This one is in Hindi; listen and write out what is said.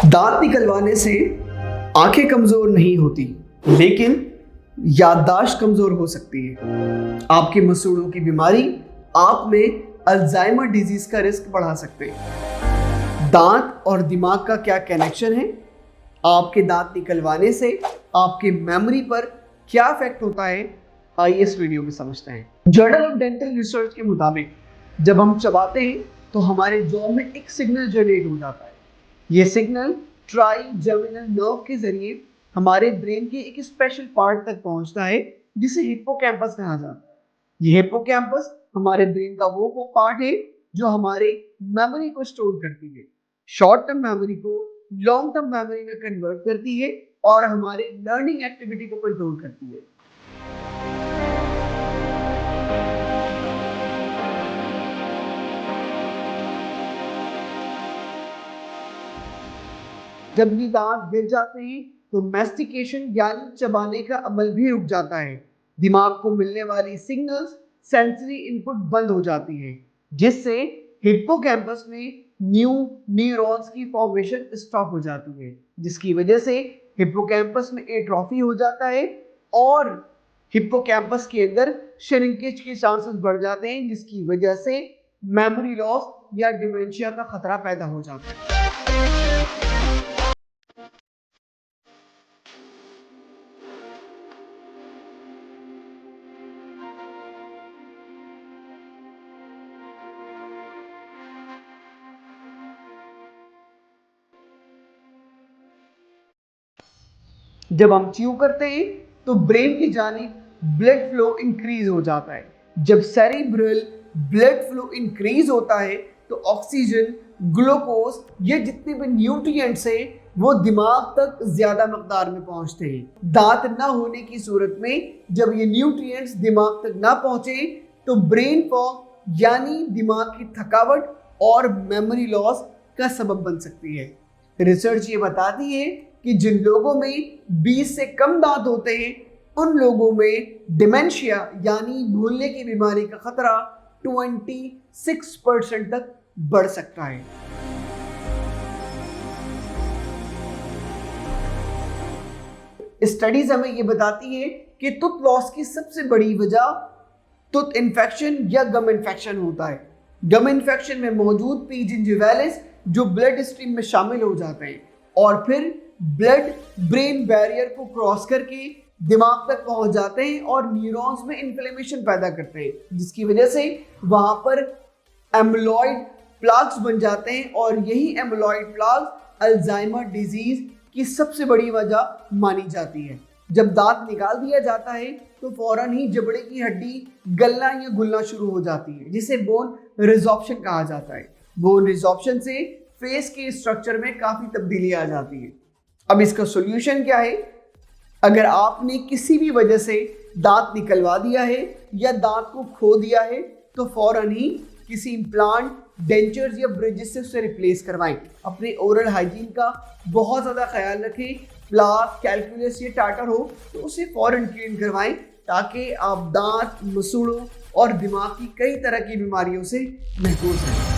दांत निकलवाने से आंखें कमजोर नहीं होती, लेकिन याददाश्त कमजोर हो सकती है। आपके मसूड़ों की बीमारी आप में अल्जाइमर डिजीज का रिस्क बढ़ा सकते हैं। दांत और दिमाग का क्या कनेक्शन है? आपके दांत निकलवाने से आपके मेमोरी पर क्या इफेक्ट होता है, आइए इस वीडियो में समझते हैं। जर्नल ऑफ डेंटल रिसर्च के मुताबिक जब हम चबाते हैं तो हमारे जॉ में एक सिग्नल जनरेट हो जाता है। ये सिग्नल ट्राइजेमिनल नर्व के जरिए हमारे ब्रेन के एक स्पेशल पार्ट तक पहुंचता है जिसे हिप्पोकैम्पस कहा जाता है। ये हिप्पोकैम्पस हमारे ब्रेन का वो पार्ट है जो हमारे मेमोरी को स्टोर करती है, शॉर्ट टर्म मेमोरी को लॉन्ग टर्म मेमोरी में कन्वर्ट करती है और हमारे लर्निंग एक्टिविटी को कंट्रोल करती है। जब ये दांत गिर जाते हैं तो मैस्टिकेशन यानी चबाने का अमल भी रुक जाता है। दिमाग को मिलने वाली सिग्नल्स सेंसरी इनपुट बंद हो जाती है, जिससे हिप्पोकैम्पस में न्यू न्यूरॉन्स की फॉर्मेशन स्टॉप हो जाती है, जिसकी वजह से हिप्पोकैम्पस में एट्रोफी हो जाता है और हिप्पोकैम्पस के अंदर श्रिंकेज के चांसेस बढ़ जाते हैं, जिसकी वजह से मेमोरी लॉस या डिमेंशिया का खतरा पैदा हो जाता है। जब हम च्यू करते हैं तो ब्रेन की जानिब ब्लड फ्लो इंक्रीज हो जाता है। जब सेरिब्रल ब्लड फ्लो इंक्रीज होता है तो ऑक्सीजन, ग्लूकोज ये जितने भी न्यूट्रिएंट्स हैं वो दिमाग तक ज्यादा मकदार में पहुंचते हैं। दांत ना होने की सूरत में जब ये न्यूट्रिएंट्स दिमाग तक ना पहुंचे तो ब्रेन फॉग यानी दिमाग की थकावट और मेमोरी लॉस का सबब बन सकती है। रिसर्च ये बताती है कि जिन लोगों में 20 से कम दांत होते हैं उन लोगों में डिमेंशिया यानी भूलने की बीमारी का खतरा 26% तक बढ़ सकता है। स्टडीज हमें ये बताती है कि टूथ लॉस की सबसे बड़ी वजह टूथ इन्फेक्शन या गम इन्फेक्शन होता है। गम इन्फेक्शन में मौजूद पी जिंजिवालिस जो ब्लड स्ट्रीम में शामिल हो जाते हैं और फिर ब्लड ब्रेन बैरियर को क्रॉस करके दिमाग तक पहुंच जाते हैं और न्यूरॉन्स में इन्फ्लेमेशन पैदा करते हैं, जिसकी वजह से वहां पर एमोलॉइड प्लाक्स बन जाते हैं और यही एमोलॉइड प्लाक्स अल्जाइमर डिजीज की सबसे बड़ी वजह मानी जाती है। जब दांत निकाल दिया जाता है तो फौरन ही जबड़े की हड्डी गलना या घुलना शुरू हो जाती है, जिसे बोन रिजॉर्प्शन कहा जाता है। बोन रिजॉर्प्शन से फेस के स्ट्रक्चर में काफी तब्दीली आ जाती है। अब इसका सॉल्यूशन क्या है? अगर आपने किसी भी वजह से दांत निकलवा दिया है या दांत को खो दिया है तो फौरन ही किसी इम्प्लांट, डेंचर्स या ब्रिजेस से उसे रिप्लेस करवाएं। अपने ओरल हाइजीन का बहुत ज़्यादा ख्याल रखें। प्लाक, कैलकुलस या टाटर हो तो उसे फौरन क्लीन करवाएं ताकि आप दांत, मसूड़ों और दिमाग की कई तरह की बीमारियों से महफूज रहें।